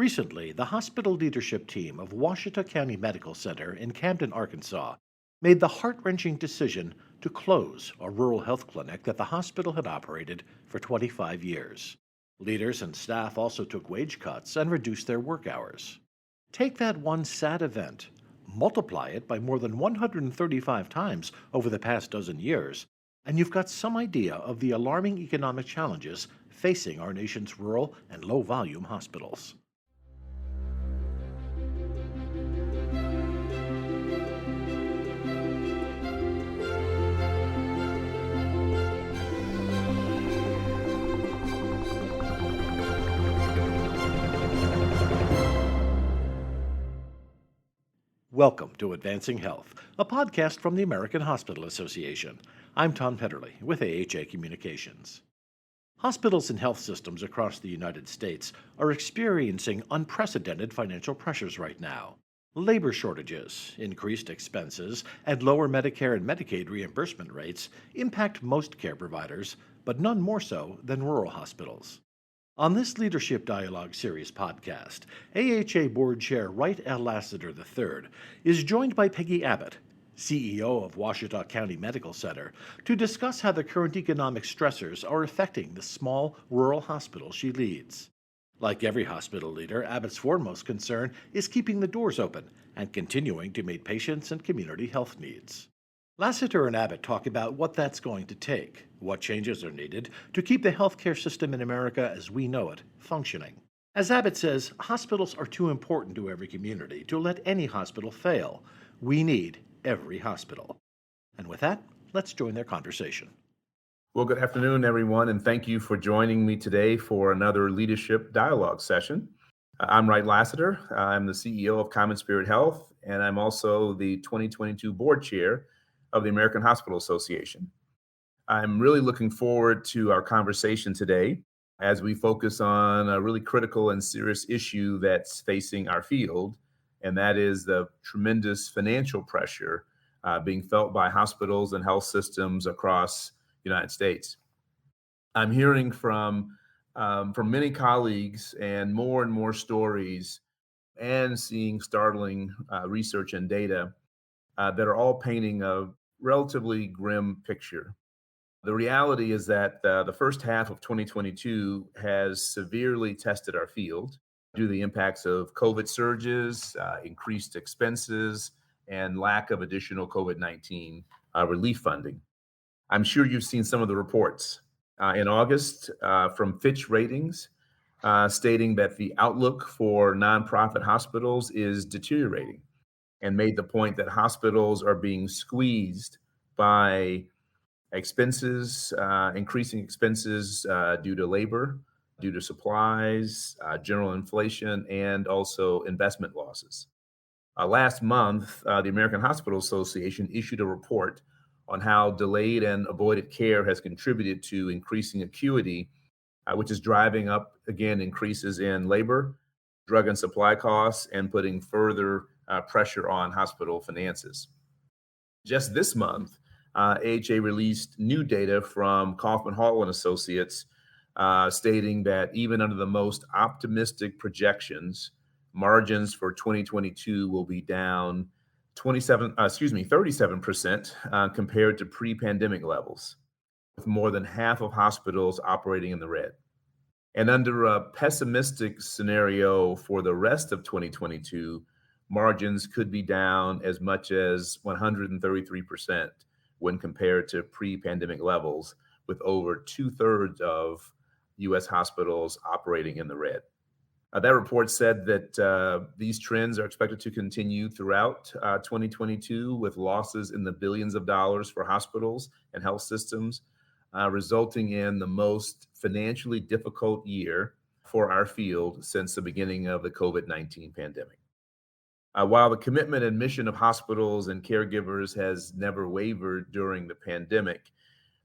Recently, the hospital leadership team of Ouachita County Medical Center in Camden, Arkansas, made the heart-wrenching decision to close a rural health clinic that the hospital had operated for 25 years. Leaders and staff also took wage cuts and reduced their work hours. Take that one sad event, multiply it by more than 135 times over the past dozen years, and you've got some idea of the alarming economic challenges facing our nation's rural and low-volume hospitals. Welcome to Advancing Health, a podcast from the American Hospital Association. I'm Tom Petterly with AHA Communications. Hospitals and health systems across the United States are experiencing unprecedented financial pressures right now. Labor shortages, increased expenses, and lower Medicare and Medicaid reimbursement rates impact most care providers, but none more so than rural hospitals. On this Leadership Dialogue Series podcast, AHA Board Chair Wright L. Lassiter III is joined by Peggy Abbott, CEO of Ouachita County Medical Center, to discuss how the current economic stressors are affecting the small rural hospital she leads. Like every hospital leader, Abbott's foremost concern is keeping the doors open and continuing to meet patients and community health needs. Lassiter and Abbott talk about what that's going to take, what changes are needed to keep the healthcare system in America as we know it functioning. As Abbott says, hospitals are too important to every community to let any hospital fail. We need every hospital. And with that, let's join their conversation. Well, good afternoon, everyone, and thank you for joining me today for another Leadership Dialogue session. I'm Wright Lassiter. I'm the CEO of Common Spirit Health, and I'm also the 2022 Board Chair of the American Hospital Association. I'm really looking forward to our conversation today as we focus on a really critical and serious issue that's facing our field, and that is the tremendous financial pressure being felt by hospitals and health systems across the United States. I'm hearing from many colleagues and more stories and seeing startling research and data that are all painting a relatively grim picture. The reality is that the first half of 2022 has severely tested our field due to the impacts of COVID surges, increased expenses, and lack of additional COVID-19 relief funding. I'm sure you've seen some of the reports in August from Fitch Ratings stating that the outlook for nonprofit hospitals is deteriorating, and made the point that hospitals are being squeezed by expenses, increasing expenses due to labor, due to supplies, general inflation, and also investment losses. Last month, the American Hospital Association issued a report on how delayed and avoided care has contributed to increasing acuity, which is driving up, again, increases in labor, drug and supply costs, and putting further pressure on hospital finances. Just this month, AHA released new data from Kaufman Hall and Associates stating that even under the most optimistic projections, margins for 2022 will be down 37% compared to pre-pandemic levels, with more than half of hospitals operating in the red. And under a pessimistic scenario for the rest of 2022, margins could be down as much as 133% when compared to pre-pandemic levels, with over 2/3 of U.S. hospitals operating in the red. That report said that these trends are expected to continue throughout 2022, with losses in the billions of dollars for hospitals and health systems, resulting in the most financially difficult year for our field since the beginning of the COVID-19 pandemic. While the commitment and mission of hospitals and caregivers has never wavered during the pandemic,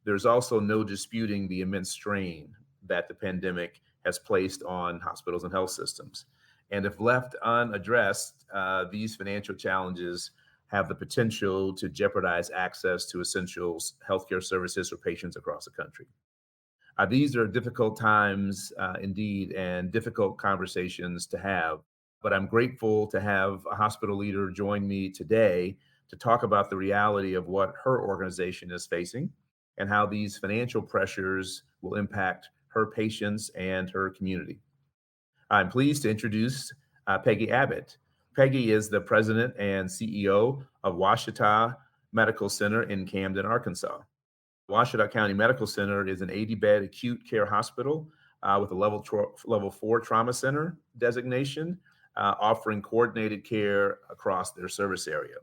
there's also no disputing the immense strain that the pandemic has placed on hospitals and health systems. And if left unaddressed, these financial challenges have the potential to jeopardize access to essential healthcare services for patients across the country. These are difficult times indeed, and difficult conversations to have. But I'm grateful to have a hospital leader join me today to talk about the reality of what her organization is facing and how these financial pressures will impact her patients and her community. I'm pleased to introduce Peggy Abbott. Peggy is the president and CEO of Ouachita Medical Center in Camden, Arkansas. Ouachita County Medical Center is an 80-bed acute care hospital with a level 4 trauma center designation, offering coordinated care across their service area.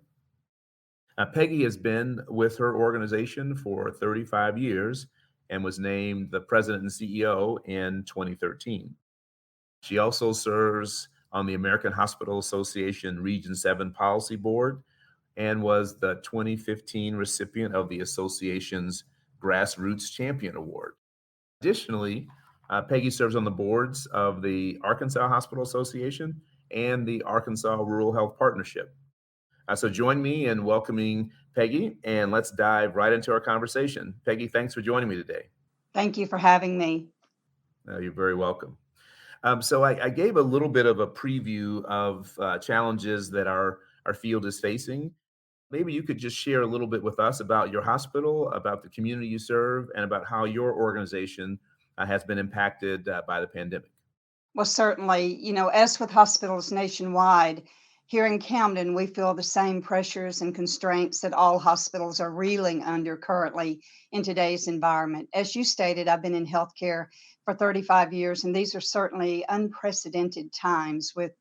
Peggy has been with her organization for 35 years and was named the president and CEO in 2013. She also serves on the American Hospital Association Region 7 Policy Board and was the 2015 recipient of the association's Grassroots Champion Award. Additionally, Peggy serves on the boards of the Arkansas Hospital Association and the Arkansas Rural Health Partnership. So join me in welcoming Peggy, and let's dive right into our conversation. Peggy, thanks for joining me today. Thank you for having me. You're very welcome. So I gave a little bit of a preview of challenges that our field is facing. Maybe you could just share a little bit with us about your hospital, about the community you serve, and about how your organization has been impacted by the pandemic. Well, certainly, as with hospitals nationwide, here in Camden, we feel the same pressures and constraints that all hospitals are reeling under currently in today's environment. As you stated, I've been in healthcare for 35 years, and these are certainly unprecedented times with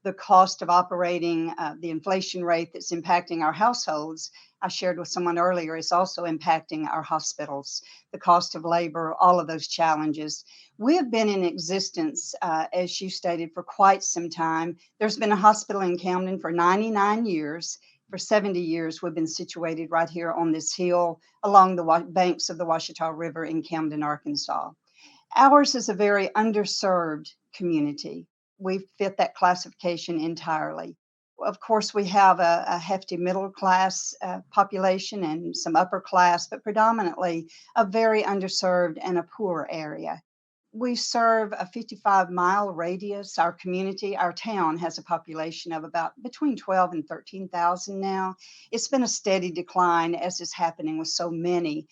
the cost of operating, the inflation rate that's impacting our households. I shared with someone earlier is also impacting our hospitals, the cost of labor, all of those challenges. We have been in existence, as you stated, for quite some time. There's been a hospital in Camden for 99 years. For 70 years, we've been situated right here on this hill along the banks of the Ouachita River in Camden, Arkansas. Ours is a very underserved community. We fit that classification entirely. Of course, we have a hefty middle class population and some upper class, but predominantly a very underserved and a poor area. We serve a 55-mile radius. Our community, our town has a population of about between 12 and 13,000 now. It's been a steady decline, as is happening with so many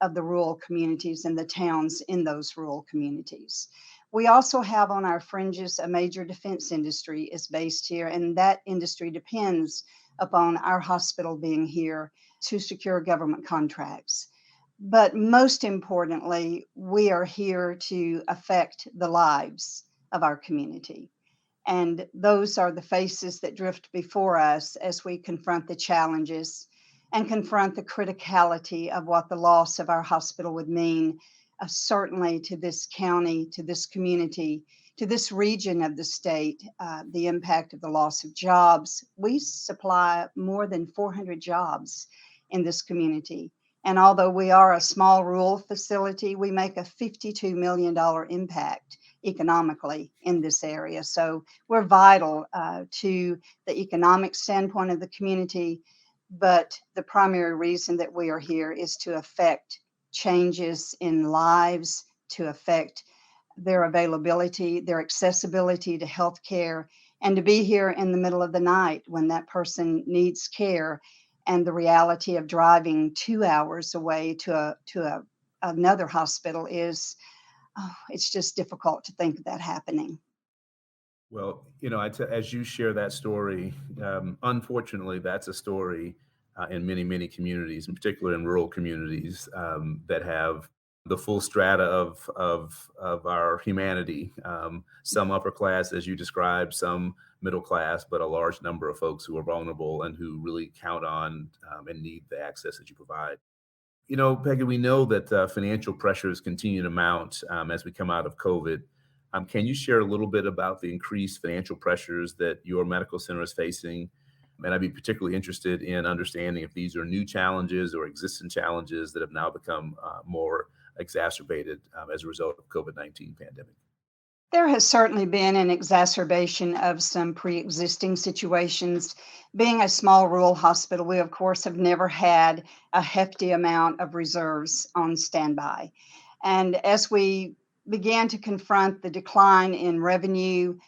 of the rural communities and the towns in those rural communities. We also have on our fringes a major defense industry is based here, and that industry depends upon our hospital being here to secure government contracts. But most importantly, we are here to affect the lives of our community. And those are the faces that drift before us as we confront the challenges and confront the criticality of what the loss of our hospital would mean, certainly to this county, to this community, to this region of the state, the impact of the loss of jobs. We supply more than 400 jobs in this community. And although we are a small rural facility, we make a $52 million impact economically in this area. So we're vital to the economic standpoint of the community. But the primary reason that we are here is to affect changes in lives, to affect their availability, their accessibility to health care, and to be here in the middle of the night when that person needs care, and the reality of driving 2 hours away to another hospital is, it's just difficult to think of that happening. Well, as you share that story, unfortunately, that's a story in many, many communities, in particular in rural communities that have the full strata of our humanity. Some upper class, as you described, some middle class, but a large number of folks who are vulnerable and who really count on and need the access that you provide. Peggy, we know that financial pressures continue to mount as we come out of COVID. Can you share a little bit about the increased financial pressures that your medical center is facing? And I'd be particularly interested in understanding if these are new challenges or existing challenges that have now become more exacerbated as a result of COVID-19 pandemic. There has certainly been an exacerbation of some pre-existing situations. Being a small rural hospital, we of course have never had a hefty amount of reserves on standby. And as we began to confront the decline in revenue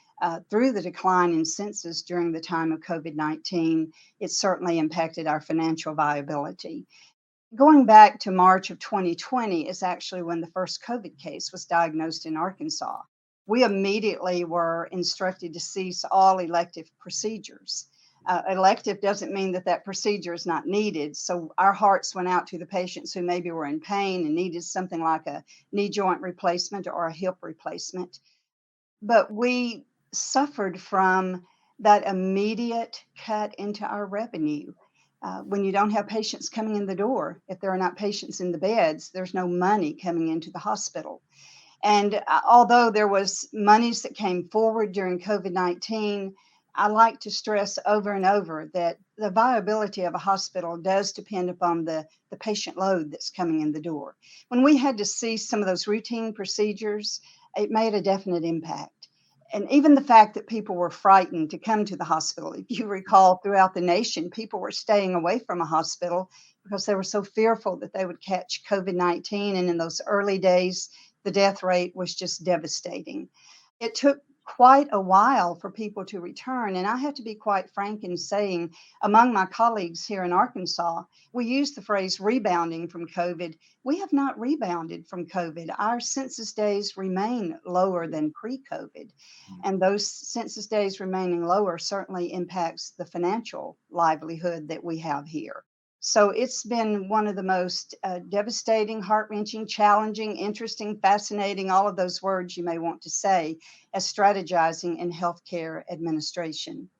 through the decline in census during the time of COVID-19, it certainly impacted our financial viability. Going back to March of 2020 is actually when the first COVID case was diagnosed in Arkansas. We immediately were instructed to cease all elective procedures. Elective doesn't mean that that procedure is not needed. So our hearts went out to the patients who maybe were in pain and needed something like a knee joint replacement or a hip replacement. But we suffered from that immediate cut into our revenue. When you don't have patients coming in the door, if there are not patients in the beds, there's no money coming into the hospital. And although there was monies that came forward during COVID-19, I like to stress over and over that the viability of a hospital does depend upon the patient load that's coming in the door. When we had to cease some of those routine procedures, it made a definite impact. And even the fact that people were frightened to come to the hospital. If you recall, throughout the nation, people were staying away from a hospital because they were so fearful that they would catch COVID-19. And in those early days, the death rate was just devastating. It took quite a while for people to return. And I have to be quite frank in saying, among my colleagues here in Arkansas, we use the phrase rebounding from COVID. We have not rebounded from COVID. Our census days remain lower than pre-COVID. And those census days remaining lower certainly impacts the financial livelihood that we have here. So it's been one of the most devastating, heart-wrenching, challenging, interesting, fascinating, all of those words you may want to say, as strategizing in healthcare administration.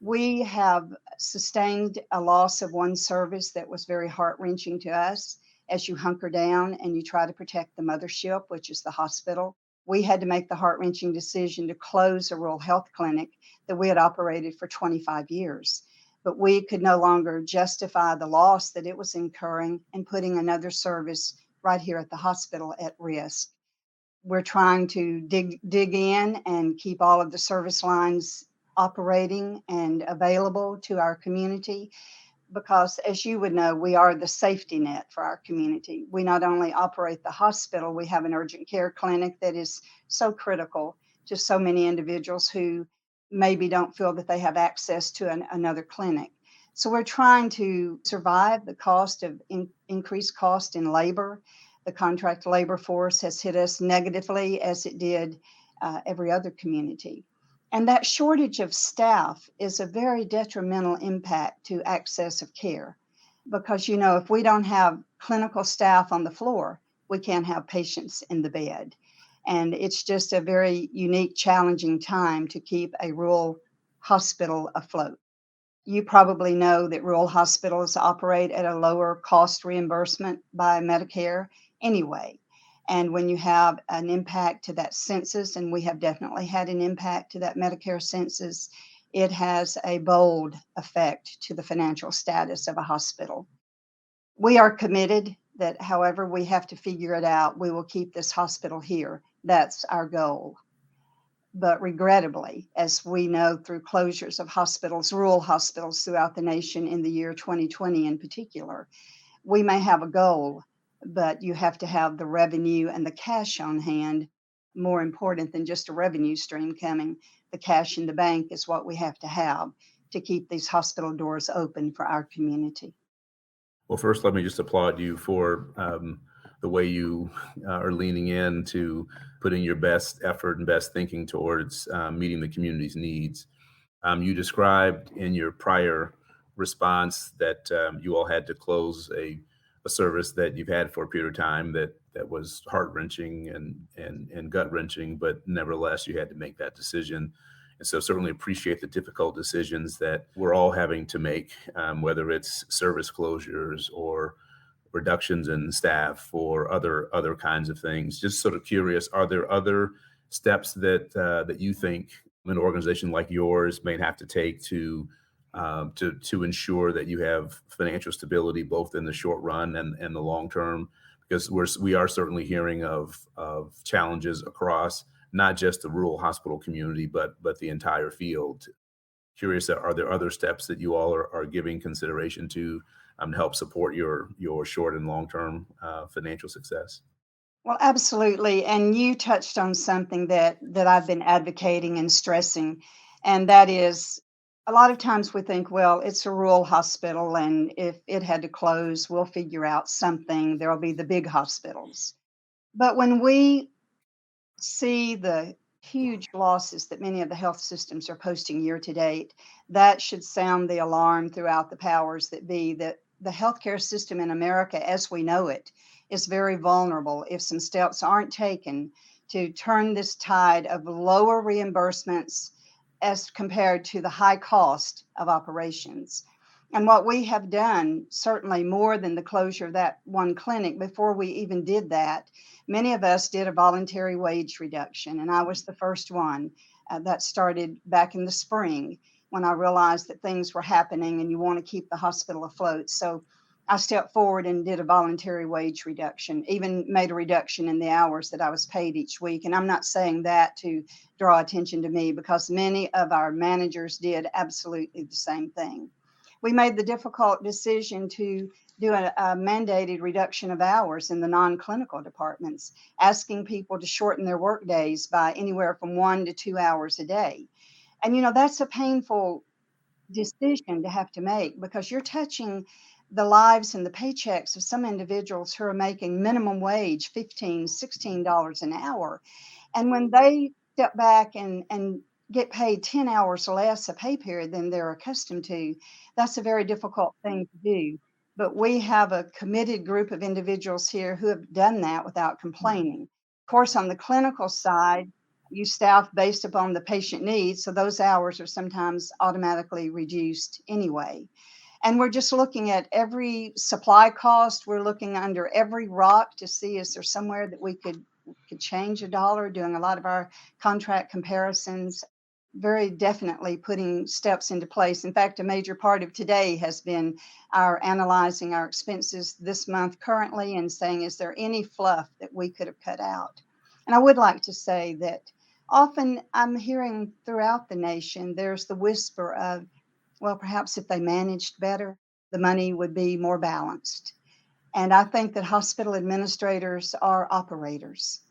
We have sustained a loss of one service that was very heart-wrenching to us as you hunker down and you try to protect the mothership, which is the hospital. We had to make the heart-wrenching decision to close a rural health clinic that we had operated for 25 years. But we could no longer justify the loss that it was incurring and putting another service right here at the hospital at risk. We're trying to dig in and keep all of the service lines operating and available to our community because, as you would know, we are the safety net for our community. We not only operate the hospital, we have an urgent care clinic that is so critical to so many individuals who maybe don't feel that they have access to another clinic. So we're trying to survive the cost of increased cost in labor. The contract labor force has hit us negatively as it did every other community. And that shortage of staff is a very detrimental impact to access of care because, you know, if we don't have clinical staff on the floor, we can't have patients in the bed. And it's just a very unique, challenging time to keep a rural hospital afloat. You probably know that rural hospitals operate at a lower cost reimbursement by Medicare anyway. And when you have an impact to that census, and we have definitely had an impact to that Medicare census, it has a bold effect to the financial status of a hospital. We are committed that, however we have to figure it out, we will keep this hospital here. That's our goal. But regrettably, as we know through closures of hospitals, rural hospitals throughout the nation in the year 2020 in particular, we may have a goal, but you have to have the revenue and the cash on hand. More important than just a revenue stream coming, the cash in the bank is what we have to keep these hospital doors open for our community. Well, first, let me just applaud you for the way you are leaning in to putting your best effort and best thinking towards meeting the community's needs. You described in your prior response that you all had to close a service that you've had for a period of time that was heart-wrenching and gut-wrenching, but nevertheless, you had to make that decision. And so certainly appreciate the difficult decisions that we're all having to make, whether it's service closures or reductions in staff or other kinds of things. Just sort of curious, are there other steps that you think an organization like yours may have to take to ensure that you have financial stability both in the short run and the long term? Because we are certainly hearing of challenges across not just the rural hospital community, but the entire field. Curious, are there other steps that you all are giving consideration to help support your short and long-term financial success? Well, absolutely. And you touched on something that I've been advocating and stressing, and that is a lot of times we think, well, it's a rural hospital, and if it had to close, we'll figure out something. There'll be the big hospitals. But when we see the huge losses that many of the health systems are posting year to date, that should sound the alarm throughout the powers that be that the healthcare system in America, as we know it, is very vulnerable if some steps aren't taken to turn this tide of lower reimbursements as compared to the high cost of operations. And what we have done, certainly more than the closure of that one clinic, before we even did that, many of us did a voluntary wage reduction, and I was the first one. That started back in the spring when I realized that things were happening and you want to keep the hospital afloat. So I stepped forward and did a voluntary wage reduction, even made a reduction in the hours that I was paid each week. And I'm not saying that to draw attention to me because many of our managers did absolutely the same thing. We made the difficult decision to do a mandated reduction of hours in the non-clinical departments, asking people to shorten their work days by anywhere from 1 to 2 hours a day. And, that's a painful decision to have to make because you're touching the lives and the paychecks of some individuals who are making minimum wage, $15, $16 an hour. And when they step back and get paid 10 hours less a pay period than they're accustomed to, that's a very difficult thing to do. But we have a committed group of individuals here who have done that without complaining. Of course, on the clinical side, you staff based upon the patient needs, so those hours are sometimes automatically reduced anyway. And we're just looking at every supply cost. We're looking under every rock to see is there somewhere that we could change a dollar, doing a lot of our contract comparisons, very definitely putting steps into place. In fact, a major part of today has been our analyzing our expenses this month currently and saying, is there any fluff that we could have cut out? And I would like to say that often I'm hearing throughout the nation, there's the whisper of, well, perhaps if they managed better, the money would be more balanced. And I think that hospital administrators are operators.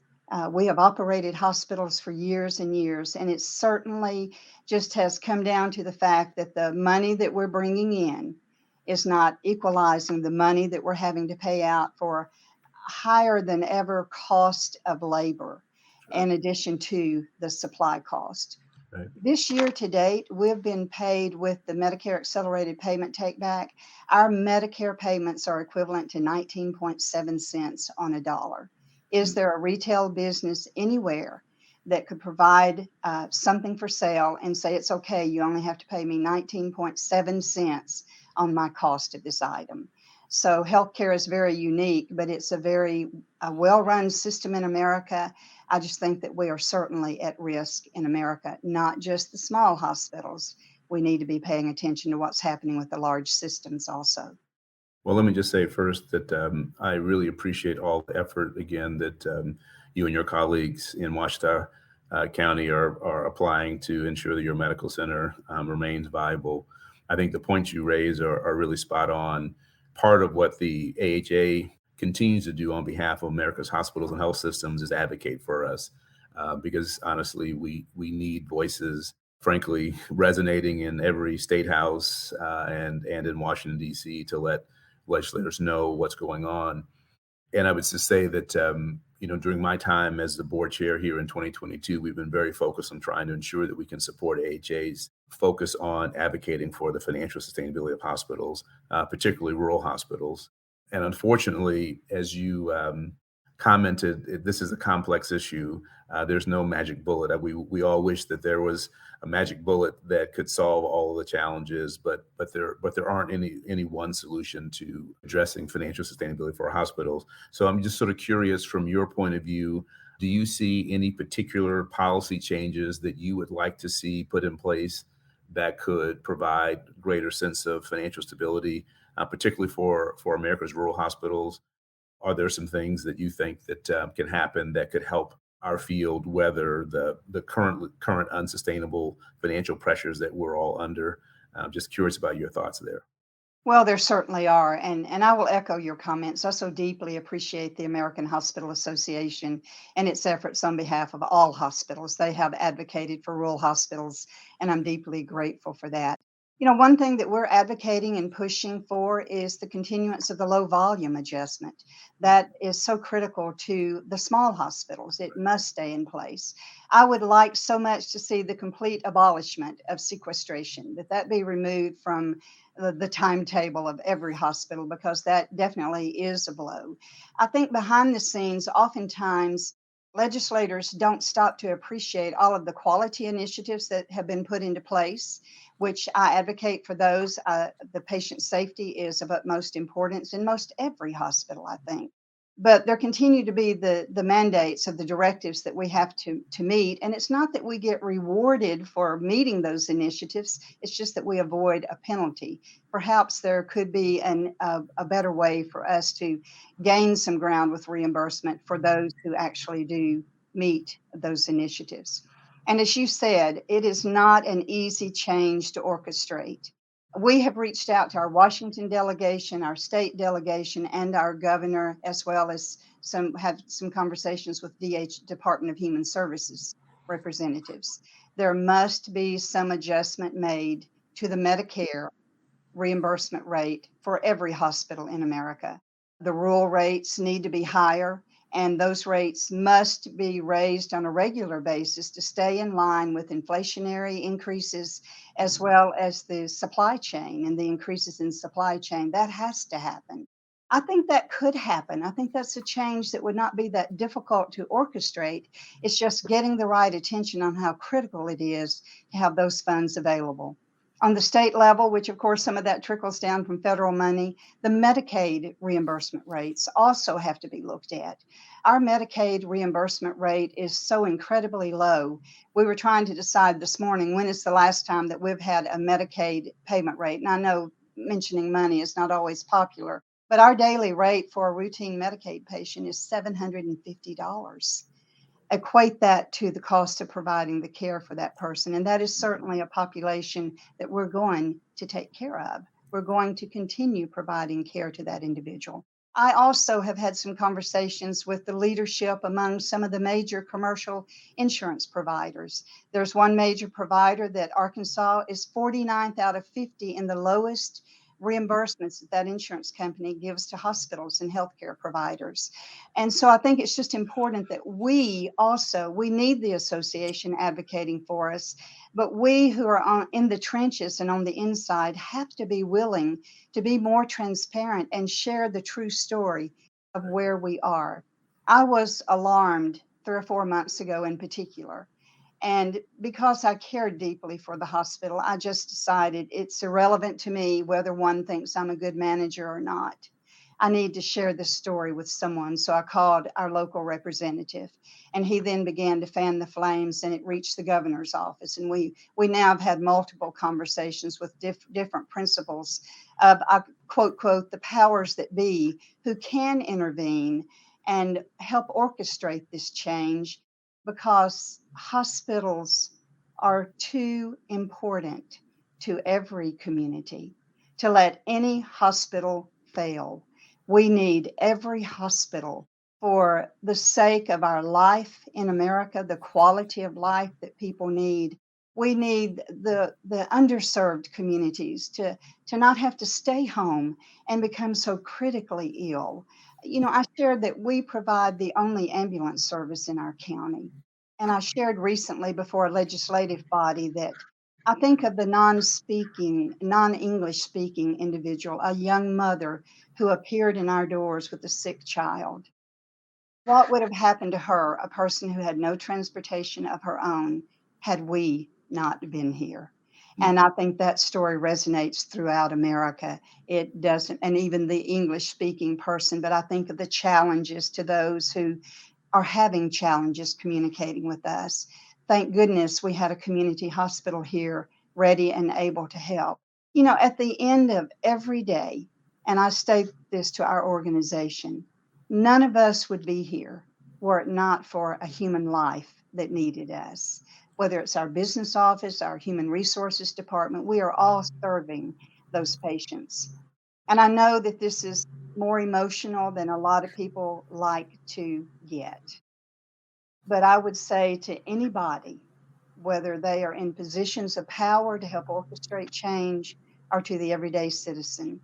We have operated hospitals for years and years, and it certainly just has come down to the fact that the money that we're bringing in is not equalizing the money that we're having to pay out for higher than ever cost of labor, in addition to the supply cost. Right. This year to date, we've been paid with the Medicare accelerated payment take back. Our Medicare payments are equivalent to 19.7 cents on a dollar. Is there a retail business anywhere that could provide something for sale and say, it's okay, you only have to pay me 19.7 cents on my cost of this item? So healthcare is very unique, but it's a very well-run system in America. I just think that we are certainly at risk in America, not just the small hospitals. We need to be paying attention to what's happening with the large systems also. Well, let me just say first that I really appreciate all the effort again that you and your colleagues in Ouachita County are applying to ensure that your medical center remains viable. I think the points you raise are really spot on. Part of what the AHA continues to do on behalf of America's hospitals and health systems is advocate for us because honestly, we need voices, frankly, resonating in every state house and in Washington, D.C. to let legislators know what's going on. And I would just say that, during my time as the board chair here in 2022, we've been very focused on trying to ensure that we can support AHA's focus on advocating for the financial sustainability of hospitals, particularly rural hospitals. And unfortunately, as you commented, this is a complex issue. There's no magic bullet. We all wish that there was a magic bullet that could solve all of the challenges, but there aren't any one solution to addressing financial sustainability for our hospitals. So I'm just sort of curious, from your point of view, do you see any particular policy changes that you would like to see put in place that could provide greater sense of financial stability, particularly for America's rural hospitals? Are there some things that you think that can happen that could help our field weather the current unsustainable financial pressures that we're all under? I'm just curious about your thoughts there. Well, there certainly are, and I will echo your comments. I so deeply appreciate the American Hospital Association and its efforts on behalf of all hospitals. They have advocated for rural hospitals, and I'm deeply grateful for that. One thing that we're advocating and pushing for is the continuance of the low volume adjustment. That is so critical to the small hospitals. It must stay in place. I would like so much to see the complete abolishment of sequestration, that be removed from the timetable of every hospital because that definitely is a blow. I think behind the scenes, oftentimes legislators don't stop to appreciate all of the quality initiatives that have been put into place, which I advocate for those. The patient safety is of utmost importance in most every hospital, I think. But there continue to be the mandates of the directives that we have to meet. And it's not that we get rewarded for meeting those initiatives, it's just that we avoid a penalty. Perhaps there could be a better way for us to gain some ground with reimbursement for those who actually do meet those initiatives. And as you said, it is not an easy change to orchestrate. We have reached out to our Washington delegation, our state delegation, and our governor, as well as have some conversations with Department of Human Services representatives. There must be some adjustment made to the Medicare reimbursement rate for every hospital in America. The rural rates need to be higher, and those rates must be raised on a regular basis to stay in line with inflationary increases as well as the supply chain and the increases in supply chain. That has to happen. I think that could happen. I think that's a change that would not be that difficult to orchestrate. It's just getting the right attention on how critical it is to have those funds available. On the state level, which of course some of that trickles down from federal money, the Medicaid reimbursement rates also have to be looked at. Our Medicaid reimbursement rate is so incredibly low. We were trying to decide this morning when is the last time that we've had a Medicaid payment rate. And I know mentioning money is not always popular, but our daily rate for a routine Medicaid patient is $750. Equate that to the cost of providing the care for that person. And that is certainly a population that we're going to take care of. We're going to continue providing care to that individual. I also have had some conversations with the leadership among some of the major commercial insurance providers. There's one major provider that Arkansas is 49th out of 50 in the lowest reimbursements that insurance company gives to hospitals and healthcare providers. And so I think it's just important that we need the association advocating for us, but we who are in the trenches and on the inside have to be willing to be more transparent and share the true story of where we are. I was alarmed 3 or 4 months ago in particular. And because I cared deeply for the hospital, I just decided it's irrelevant to me whether one thinks I'm a good manager or not. I need to share this story with someone. So I called our local representative, and he then began to fan the flames, and it reached the governor's office. And we now have had multiple conversations with different principals of, I quote, the powers that be who can intervene and help orchestrate this change, because hospitals are too important to every community to let any hospital fail. We need every hospital for the sake of our life in America, the quality of life that people need. We need the underserved communities to not have to stay home and become so critically ill. I shared that we provide the only ambulance service in our county. And I shared recently before a legislative body that I think of the non-English speaking individual, a young mother who appeared in our doors with a sick child. What would have happened to her, a person who had no transportation of her own, had we not been here? And I think that story resonates throughout America. It doesn't, and even the English speaking person, but I think of the challenges to those who are having challenges communicating with us. Thank goodness we had a community hospital here ready and able to help. At the end of every day, and I state this to our organization, none of us would be here were it not for a human life that needed us. Whether it's our business office, our human resources department, we are all serving those patients. And I know that this is more emotional than a lot of people like to get. But I would say to anybody, whether they are in positions of power to help orchestrate change or to the everyday citizen,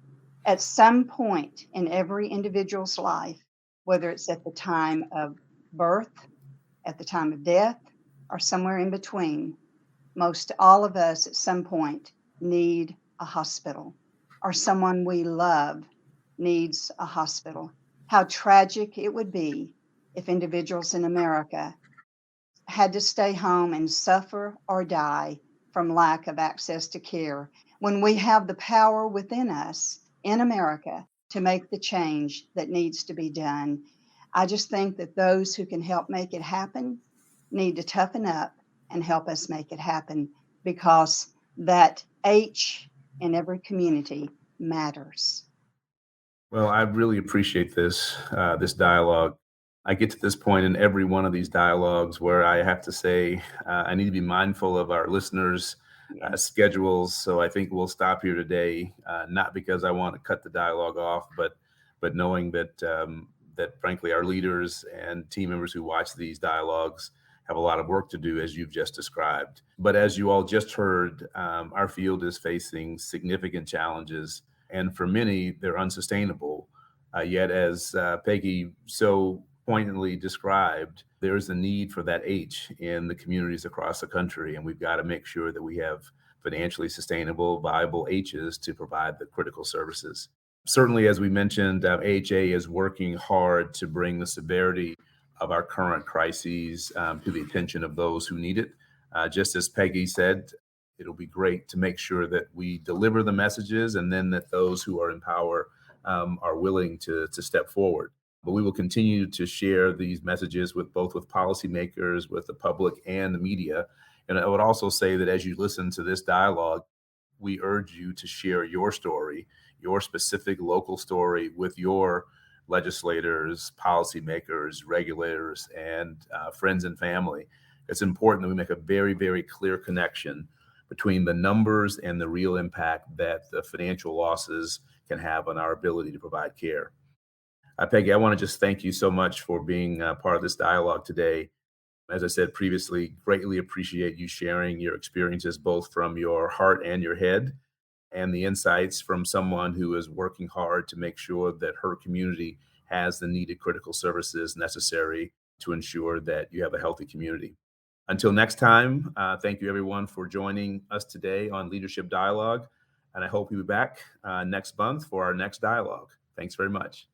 at some point in every individual's life, whether it's at the time of birth, at the time of death, or somewhere in between, most all of us at some point need a hospital, or someone we love needs a hospital. How tragic it would be if individuals in America had to stay home and suffer or die from lack of access to care when we have the power within us in America to make the change that needs to be done. I just think that those who can help make it happen need to toughen up and help us make it happen, because that H in every community matters. Well, I really appreciate this dialogue. I get to this point in every one of these dialogues where I have to say I need to be mindful of our listeners' schedules. So I think we'll stop here today, not because I want to cut the dialogue off, but knowing that frankly our leaders and team members who watch these dialogues have a lot of work to do, as you've just described. But as you all just heard, our field is facing significant challenges, and for many, they're unsustainable. Yet, as Peggy so poignantly described, there is a need for that H in the communities across the country, and we've got to make sure that we have financially sustainable, viable H's to provide the critical services. Certainly, as we mentioned, AHA is working hard to bring the severity of our current crises to the attention of those who need it. Just as Peggy said, it'll be great to make sure that we deliver the messages, and then that those who are in power are willing to step forward. But we will continue to share these messages with policymakers, with the public, and the media. And I would also say that as you listen to this dialogue, we urge you to share your story, your specific local story, with your legislators, policymakers, regulators, and friends and family. It's important that we make a very, very clear connection between the numbers and the real impact that the financial losses can have on our ability to provide care. Peggy, I want to just thank you so much for being part of this dialogue today. As I said previously, greatly appreciate you sharing your experiences both from your heart and your head, and the insights from someone who is working hard to make sure that her community has the needed critical services necessary to ensure that you have a healthy community. Until next time, thank you everyone for joining us today on Leadership Dialogue, and I hope you'll be back next month for our next dialogue. Thanks very much.